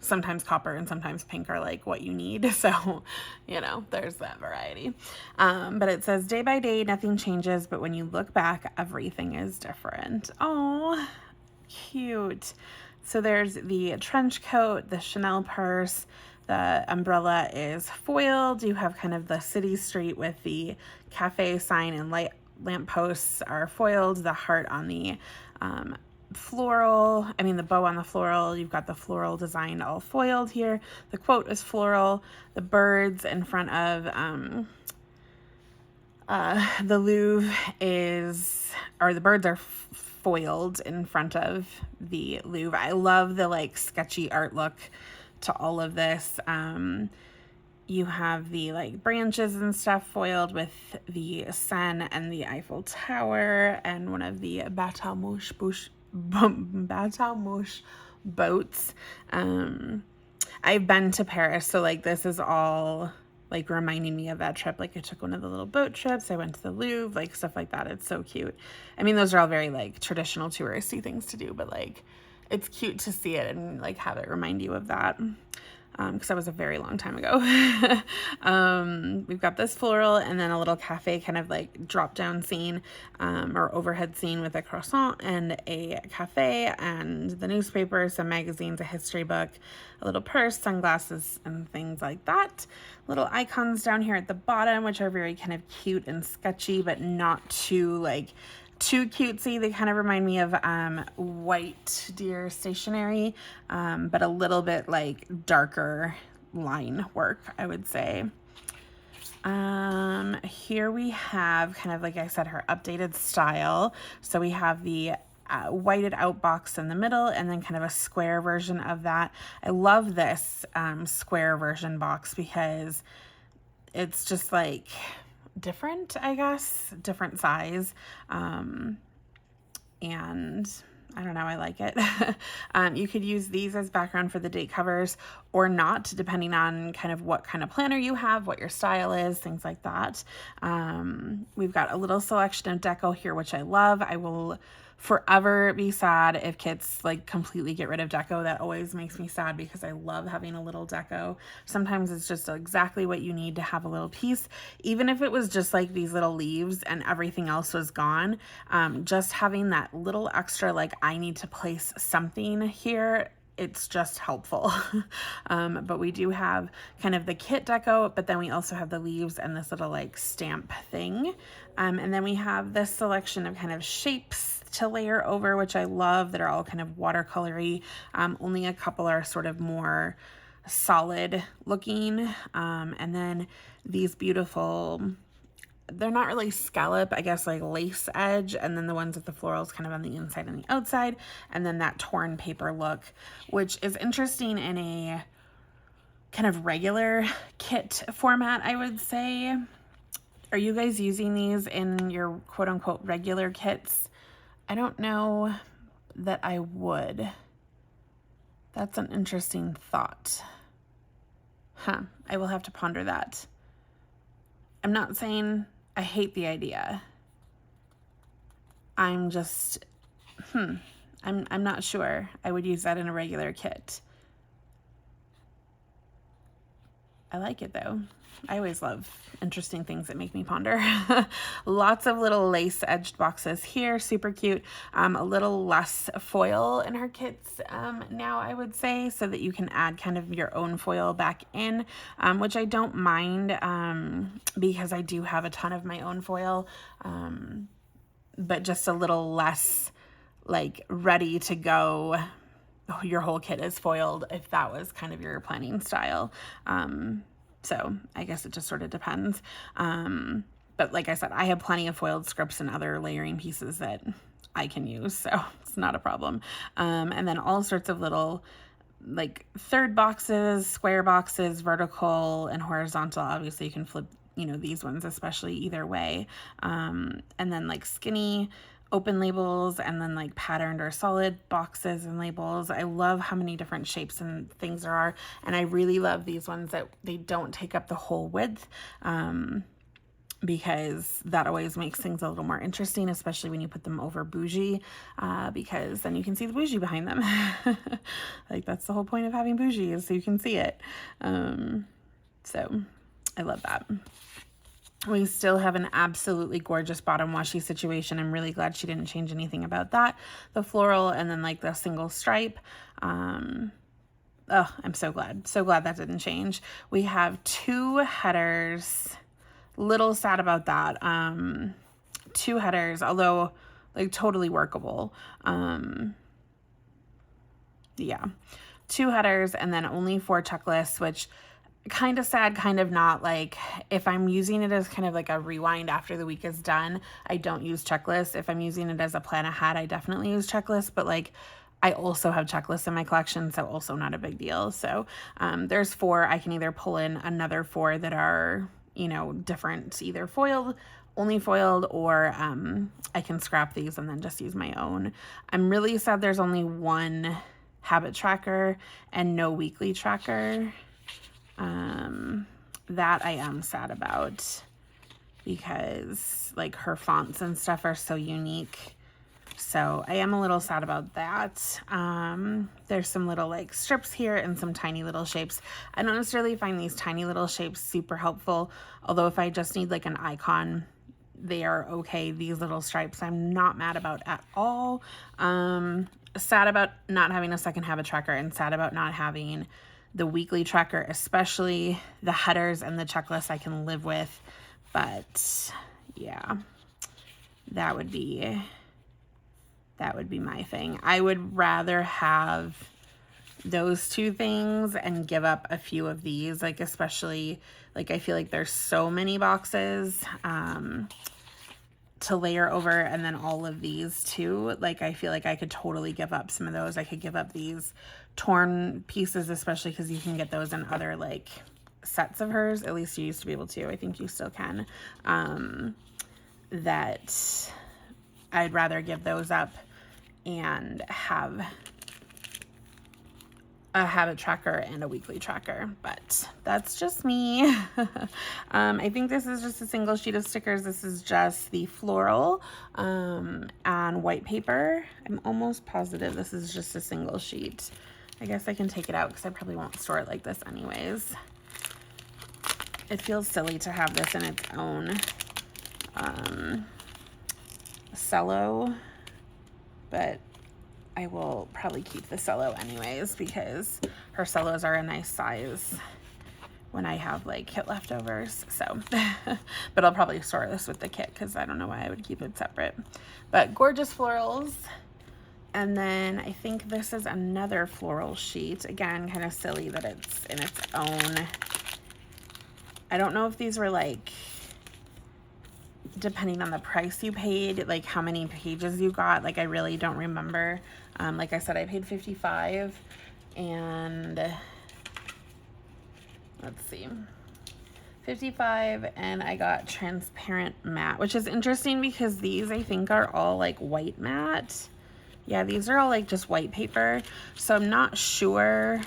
sometimes copper and sometimes pink are like what you need. So, you know, there's that variety. But it says day by day, nothing changes, but when you look back, everything is different. Oh, cute. So there's the trench coat, the Chanel purse, the umbrella is foiled. You have kind of the city street with the cafe sign and light lampposts are foiled. The heart on the the bow on the floral. You've got the floral design all foiled here. The quote is floral. The birds in front of the Louvre the birds are foiled in front of the Louvre. I love the like sketchy art look to all of this. You have the like branches and stuff foiled with the Seine and the Eiffel Tower and one of the Bateau Mouche boats. I've been to Paris, so like this is all like reminding me of that trip. Like I took one of the little boat trips. I went to the Louvre, like stuff like that. It's so cute. I mean, those are all very like traditional touristy things to do, but like it's cute to see it and like have it remind you of that. Because that was a very long time ago. We've got this floral and then a little cafe kind of like drop down scene or overhead scene with a croissant and a cafe and the newspaper, some magazines, a history book, a little purse, sunglasses, and things like that. Little icons down here at the bottom, which are very kind of cute and sketchy, but not too cutesy. They kind of remind me of White Deer stationery, but a little bit like darker line work, I would say. Here we have kind of, like I said, her updated style. So we have the whited out box in the middle, and then kind of a square version of that. I love this square version box because it's just like different, I guess, different size. And I don't know, I like it. You could use these as background for the date covers or not, depending on kind of what kind of planner you have, what your style is, things like that. We've got a little selection of deco here, which I love. I will forever be sad if kids like completely get rid of deco. That always makes me sad because I love having a little deco. Sometimes it's just exactly what you need to have a little piece. Even if it was just like these little leaves and everything else was gone, just having that little extra, like I need to place something here, it's just helpful. But we do have kind of the kit deco, but then we also have the leaves and this little like stamp thing. And then we have this selection of kind of shapes to layer over, which I love, that are all kind of watercolory. Only a couple are sort of more solid looking. And then these beautiful, they're not really scallop, I guess, like lace edge, and then the ones with the florals kind of on the inside and the outside, and then that torn paper look, which is interesting in a kind of regular kit format, I would say. Are you guys using these in your quote-unquote regular kits? I don't know that I would. That's an interesting thought. I will have to ponder that. I'm not saying I hate the idea. I'm just, I'm not sure I would use that in a regular kit. I like it though. I always love interesting things that make me ponder. Lots of little lace edged boxes here, super cute. A little less foil in her kits now, I would say, so that you can add kind of your own foil back in, which I don't mind because I do have a ton of my own foil, but just a little less like ready to go. Your whole kit is foiled if that was kind of your planning style. So I guess it just sort of depends. But like I said, I have plenty of foiled scripts and other layering pieces that I can use, so it's not a problem. And then all sorts of little like third boxes, square boxes, vertical and horizontal. Obviously you can flip, you know, these ones, especially either way. And then like skinny open labels, and then like patterned or solid boxes and labels. I love how many different shapes and things there are, and I really love these ones that they don't take up the whole width, because that always makes things a little more interesting, especially when you put them over bougie, because then you can see the bougie behind them. Like that's the whole point of having bougie, is so you can see it. So I love that. We still have an absolutely gorgeous bottom washi situation. I'm really glad she didn't change anything about that. The floral and then like the single stripe. I'm so glad. So glad that didn't change. We have 2 headers. Little sad about that. 2 headers, although like totally workable. Yeah. 2 headers and then only 4 checklists, which kind of sad, kind of not. Like if I'm using it as kind of like a rewind after the week is done, I don't use checklists. If I'm using it as a plan ahead, I definitely use checklists, but like I also have checklists in my collection, so also not a big deal. So there's 4. I can either pull in another 4 that are, you know, different, either foiled, only foiled, or I can scrap these and then just use my own. I'm really sad there's only 1 habit tracker and no weekly tracker. That I am sad about, because like her fonts and stuff are so unique. So I am a little sad about that. There's some little like strips here and some tiny little shapes. I don't necessarily find these tiny little shapes super helpful, although if I just need like an icon, they are okay. These little stripes I'm not mad about at all. Sad about not having a second habit tracker, and sad about not having the weekly tracker, especially the headers and the checklist I can live with. But yeah, that would be my thing. I would rather have those 2 things and give up a few of these, like especially like I feel like there's so many boxes to layer over, and then all of these too. Like, I feel like I could totally give up some of those. I could give up these torn pieces, especially because you can get those in other like sets of hers. At least you used to be able to. I think you still can. That I'd rather give those up and have a habit tracker and a weekly tracker, but that's just me. I think this is just a single sheet of stickers. This is just the floral and white paper. I'm almost positive this is just a single sheet. I guess I can take it out because I probably won't store it like this anyways. It feels silly to have this in its own cello, but I will probably keep the cello anyways because her cellos are a nice size when I have like kit leftovers. So, but I'll probably store this with the kit because I don't know why I would keep it separate. But gorgeous florals. And then I think this is another floral sheet. Again, kind of silly that it's in its own. I don't know if these were like, depending on the price you paid, like how many pages you got. Like, I really don't remember. Like I said, I paid $55, and let's see, $55, and I got transparent matte, which is interesting because these I think are all like white matte. Yeah, these are all like just white paper. So I'm not sure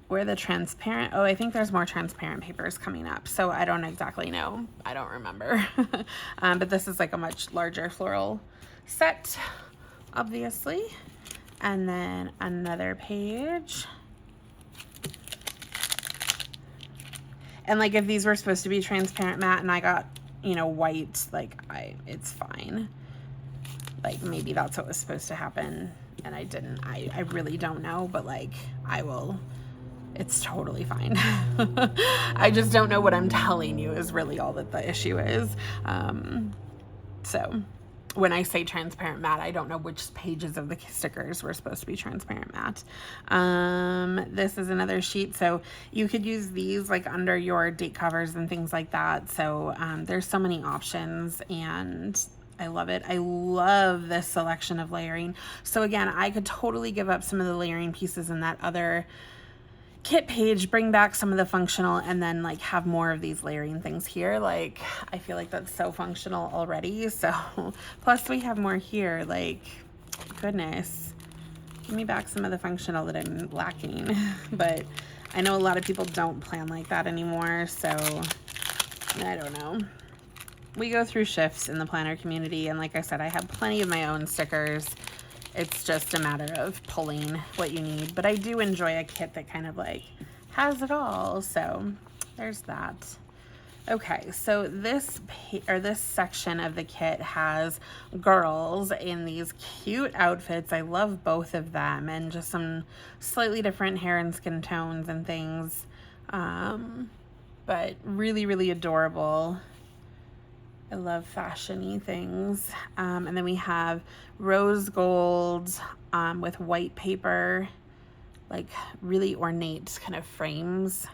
where the transparent, oh, I think there's more transparent papers coming up. So I don't exactly know. I don't remember. But this is like a much larger floral set, obviously. And then another page. And like if these were supposed to be transparent matte and I got, you know, white, like it's fine. Like maybe that's what was supposed to happen and I didn't. I really don't know, but like I will. It's totally fine. I just don't know what I'm telling you is really all that the issue is. So when I say transparent matte, I don't know which pages of the stickers were supposed to be transparent matte. This is another sheet. So you could use these like under your date covers and things like that. So there's so many options and I love it. I love this selection of layering. So again, I could totally give up some of the layering pieces in that other kit page, bring back some of the functional, and then like have more of these layering things here. Like I feel like that's so functional already. So plus we have more here. Like goodness, give me back some of the functional that I'm lacking. But I know a lot of people don't plan like that anymore, so I don't know. We go through shifts in the planner community, and like I said, I have plenty of my own stickers. It's just a matter of pulling what you need. But I do enjoy a kit that kind of like has it all. So there's that. Okay, so this section of the kit has girls in these cute outfits. I love both of them, and just some slightly different hair and skin tones and things. But really, really adorable. I love fashion-y things. And then we have rose gold with white paper, like really ornate kind of frames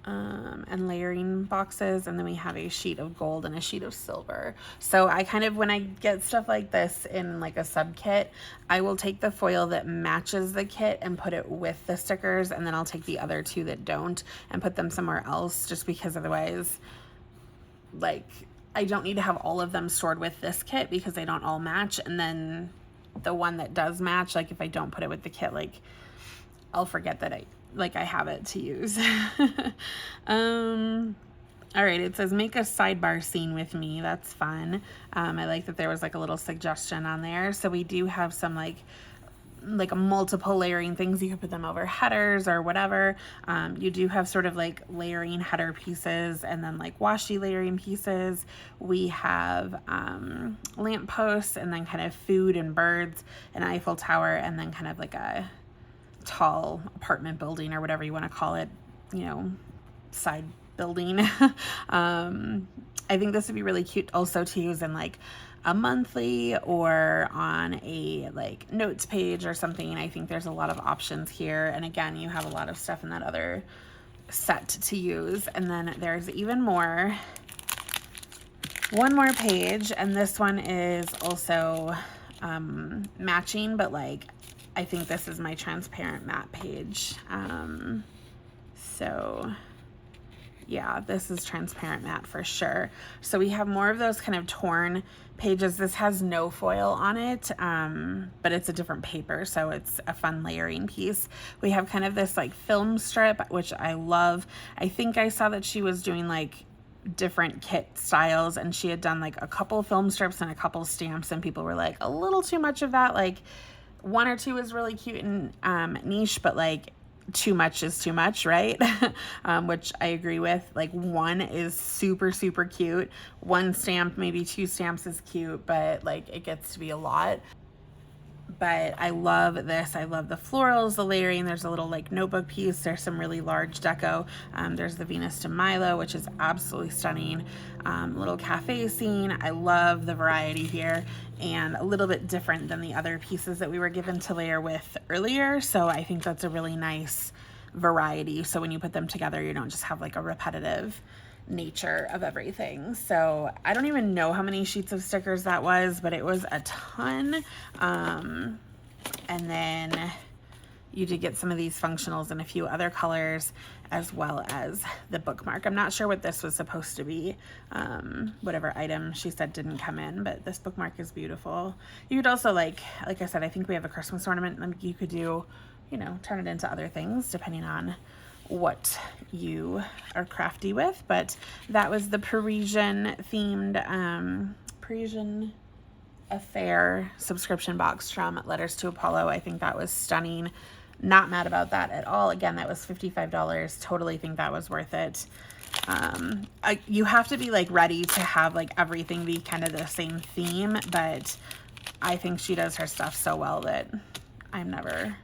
and layering boxes. And then we have a sheet of gold and a sheet of silver. So I kind of, when I get stuff like this in like a sub kit, I will take the foil that matches the kit and put it with the stickers. And then I'll take the other two that don't and put them somewhere else, just because otherwise, like, I don't need to have all of them stored with this kit because they don't all match. And then the one that does match, like if I don't put it with the kit, like I'll forget that I have it to use. All right, it says make a sidebar scene with me. That's fun. I like that there was like a little suggestion on there. So we do have some like a multiple layering things. You could put them over headers or whatever. You do have sort of like layering header pieces and then like washi layering pieces. We have lamp posts and then kind of food and birds, an Eiffel Tower, and then kind of like a tall apartment building or whatever you want to call it, you know, side building. I think this would be really cute also to use in like a monthly or on a like notes page or something. I think there's a lot of options here. And again, you have a lot of stuff in that other set to use. And then there's even more one more page, and this one is also matching, but like I think this is my transparent matte page. So yeah, this is transparent matte for sure. So we have more of those kind of torn pages. This has no foil on it, but it's a different paper, so it's a fun layering piece. We have kind of this like film strip, which I love. I think I saw that she was doing like different kit styles, and she had done like a couple film strips and a couple stamps, and people were like, a little too much of that. Like one or two is really cute and niche, but like too much is too much, right? Which I agree with. Like one is super, super cute. One stamp, maybe two stamps is cute, but like it gets to be a lot. But I love this. I love the florals, the layering. There's a little like notebook piece. There's some really large deco. There's the Venus de Milo, which is absolutely stunning. Little cafe scene. I love the variety here, and a little bit different than the other pieces that we were given to layer with earlier. So I think that's a really nice variety. So when you put them together, you don't just have like a repetitive nature of everything. So I don't even know how many sheets of stickers that was, but it was a ton. And then you did get some of these functionals in a few other colors, as well as the bookmark. I'm not sure what this was supposed to be. Whatever item she said didn't come in, but this bookmark is beautiful. You could also like I said, I think we have a Christmas ornament, and you could do, you know, turn it into other things depending on what you are crafty with. But that was the Parisian themed Parisian Affair subscription box from Letters to Apollo. I think that was stunning. Not mad about that at all. Again, that was $55. Totally think that was worth it. You have to be like ready to have like everything be kind of the same theme, but I think she does her stuff so well that I'm never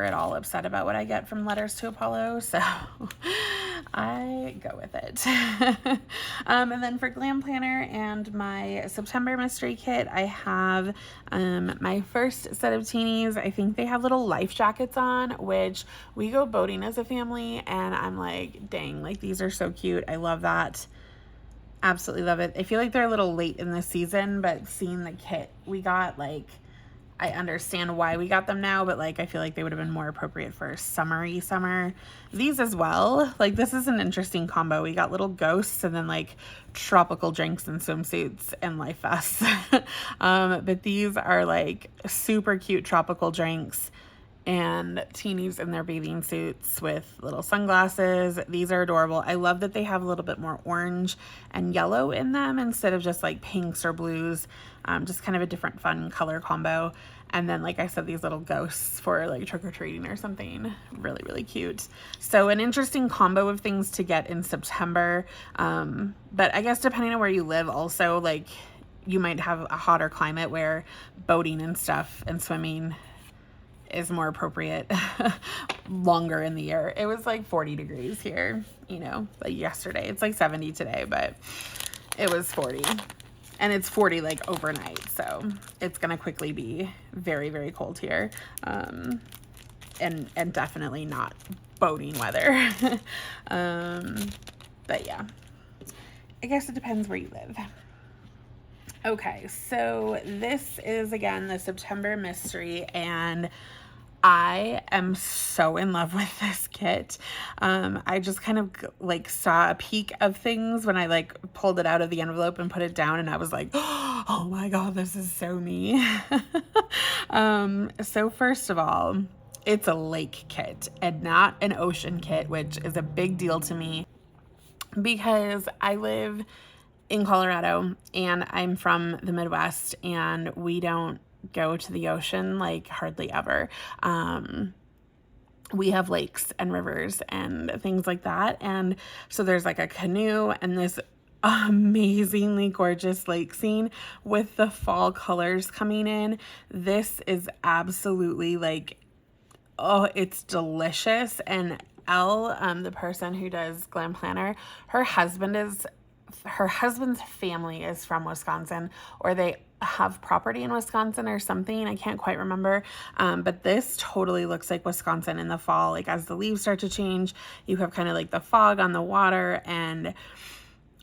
at all upset about what I get from Letters to Apollo, so I go with it. And then for GlamPlanner and my September mystery kit, I have my first set of teenies. I think they have little life jackets on, which we go boating as a family, and I'm like, dang, like these are so cute. I love that. Absolutely love it. I feel like they're a little late in the season, but seeing the kit we got, like, I understand why we got them now, but like I feel like they would have been more appropriate for summery summer. These as well, like this is an interesting combo. We got little ghosts and then like tropical drinks and swimsuits and life vests. But these are like super cute tropical drinks and teenies in their bathing suits with little sunglasses. These are adorable. I love that they have a little bit more orange and yellow in them instead of just like pinks or blues. Just kind of a different fun color combo. And then, like I said, these little ghosts for like trick-or-treating or something. Really, really cute. So an interesting combo of things to get in September. But I guess depending on where you live also, like you might have a hotter climate where boating and stuff and swimming is more appropriate longer in the year. It was like 40 degrees here, you know, like yesterday. It's like 70 today, but it was 40. And it's 40 like overnight, so it's gonna quickly be very, very cold here. And definitely not boating weather. But yeah, I guess it depends where you live. Okay, so this is again the September mystery, and I am so in love with this kit. I just kind of like saw a peek of things when I like pulled it out of the envelope and put it down, and I was like, oh my God, this is so me. So first of all, it's a lake kit and not an ocean kit, which is a big deal to me because I live in Colorado and I'm from the Midwest, and we don't go to the ocean like hardly ever. We have lakes and rivers and things like that, and so there's like a canoe and this amazingly gorgeous lake scene with the fall colors coming in. This is absolutely like, oh, it's delicious. And Elle, the person who does GlamPlanner, her husband's family is from Wisconsin, or they have property in Wisconsin or something. I can't quite remember. But this totally looks like Wisconsin in the fall. Like as the leaves start to change, you have kind of like the fog on the water, and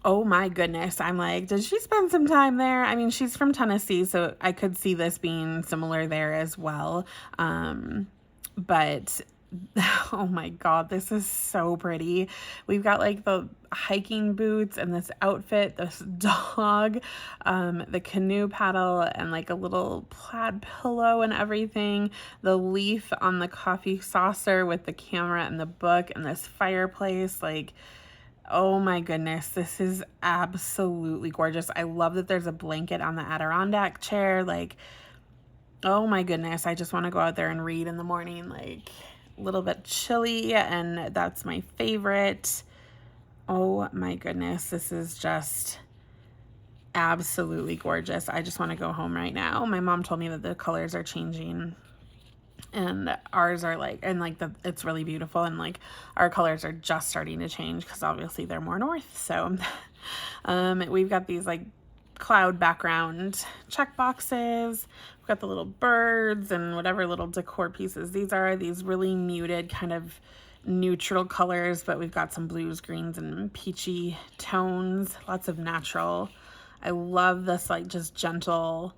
Oh my goodness. I'm like, did she spend some time there? I mean, she's from Tennessee, so I could see this being similar there as well. But oh my God, this is so pretty. We've got like the hiking boots and this outfit, this dog, the canoe paddle, and like a little plaid pillow and everything. The leaf on the coffee saucer with the camera and the book, and this fireplace. Like, oh my goodness, this is absolutely gorgeous. I love that there's a blanket on the Adirondack chair. Like, oh my goodness, I just want to go out there and read in the morning. Like, a little bit chilly, and that's my favorite. Oh my goodness, this is just absolutely gorgeous. I just want to go home right now. My mom told me that the colors are changing, and ours are like, and like it's really beautiful, and like our colors are just starting to change because obviously they're more north. So we've got these like cloud background check boxes. We've got the little birds and whatever little decor pieces these are. These really muted kind of neutral colors, but we've got some blues, greens, and peachy tones. Lots of natural. I love this like just gentle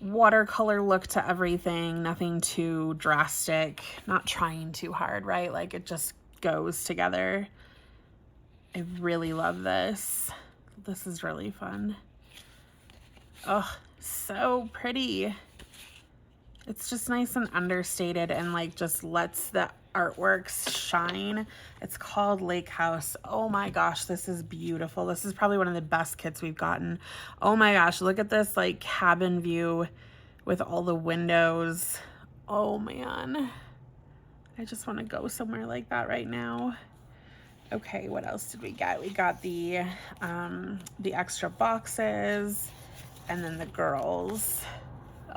watercolor look to everything. Nothing too drastic, not trying too hard, right? Like it just goes together. I really love this. This is really fun. Oh, so pretty. It's just nice and understated and like just lets the artworks shine. It's called Lake House. Oh my gosh, this is beautiful. This is probably one of the best kits we've gotten. Oh my gosh, look at this like cabin view with all the windows. Oh man, I just want to go somewhere like that right now. Okay, what else did we get? We got the extra boxes, and then the girls.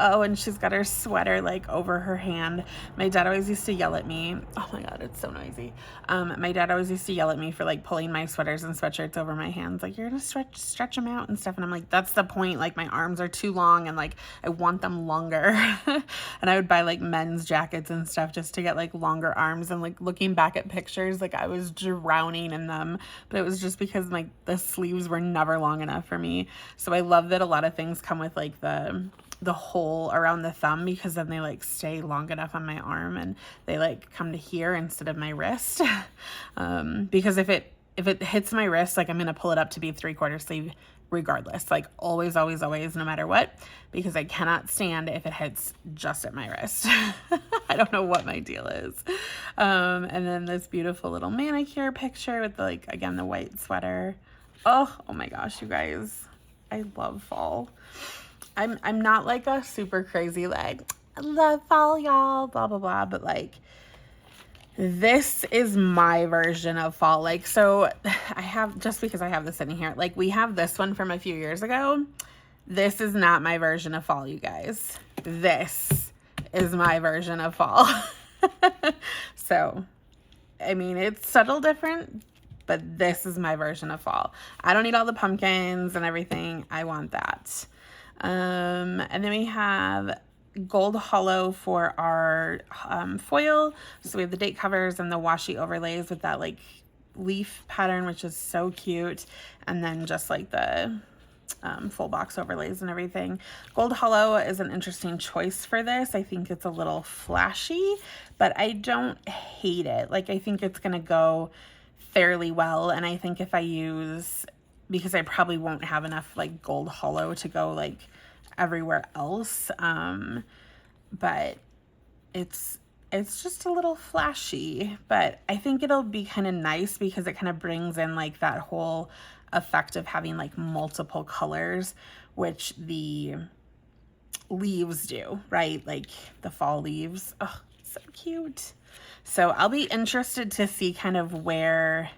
Oh, and she's got her sweater like over her hand. My dad always used to yell at me. Oh my God, it's so noisy. My dad always used to yell at me for like pulling my sweaters and sweatshirts over my hands. Like, you're gonna stretch them out and stuff. And I'm like, that's the point. Like my arms are too long and like I want them longer. And I would buy like men's jackets and stuff just to get like longer arms. And like looking back at pictures, like I was drowning in them. But it was just because like the sleeves were never long enough for me. So I love that a lot of things come with like the hole around the thumb, because then they like stay long enough on my arm and they like come to here instead of my wrist. Because if it hits my wrist, like I'm gonna pull it up to be 3/4 sleeve regardless, like always, always, always, no matter what, because I cannot stand if it hits just at my wrist. I don't know what my deal is. And then this beautiful little manicure picture with like, again, the white sweater. Oh my gosh, you guys, I love fall. I'm not like a super crazy like I love fall, y'all, blah blah blah, but like this is my version of fall. Like, so I have, just because I have this sitting here, like we have this one from a few years ago. This is not my version of fall, you guys. This is my version of fall. So I mean, it's subtle different, but this is my version of fall. I don't need all the pumpkins and everything. I want that. And then we have gold hollow for our foil. So we have the date covers and the washi overlays with that like leaf pattern, which is so cute. And then just like the full box overlays and everything. Gold hollow is an interesting choice for this. I think it's a little flashy, but I don't hate it. Like I think it's gonna go fairly well. And I think if I use, because I probably won't have enough like gold hollow to go like everywhere else. But it's just a little flashy, but I think it'll be kind of nice because it kind of brings in like that whole effect of having like multiple colors, which the leaves do, right? Like the fall leaves. Oh, so cute. So I'll be interested to see kind of where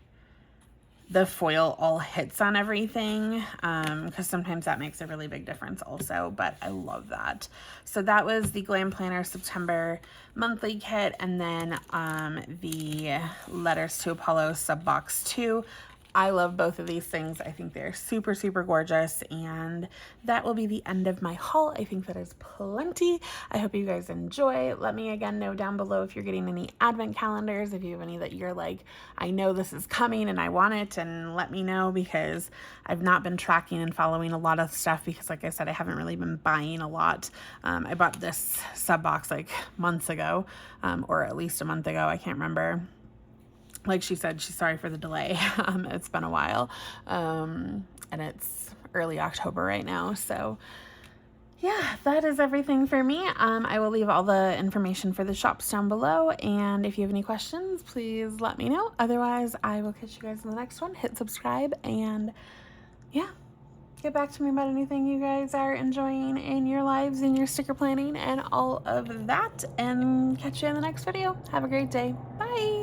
the foil all hits on everything, because sometimes that makes a really big difference also, but I love that. So that was the GlamPlanner September monthly kit, and then the Letters to Apollo sub box 2. I love both of these things. I think they're super, super gorgeous, and that will be the end of my haul. I think that is plenty. I hope you guys enjoy. Let me again know down below if you're getting any advent calendars, if you have any that you're like, I know this is coming and I want it, and let me know, because I've not been tracking and following a lot of stuff because, like I said, I haven't really been buying a lot. I bought this sub box like months ago, or at least a month ago. I can't remember. Like she said, she's sorry for the delay. It's been a while, and it's early October right now. So yeah, that is everything for me. I will leave all the information for the shops down below, and if you have any questions, please let me know. Otherwise, I will catch you guys in the next one. Hit subscribe, and yeah, get back to me about anything you guys are enjoying in your lives and your sticker planning and all of that, and catch you in the next video. Have a great day. Bye.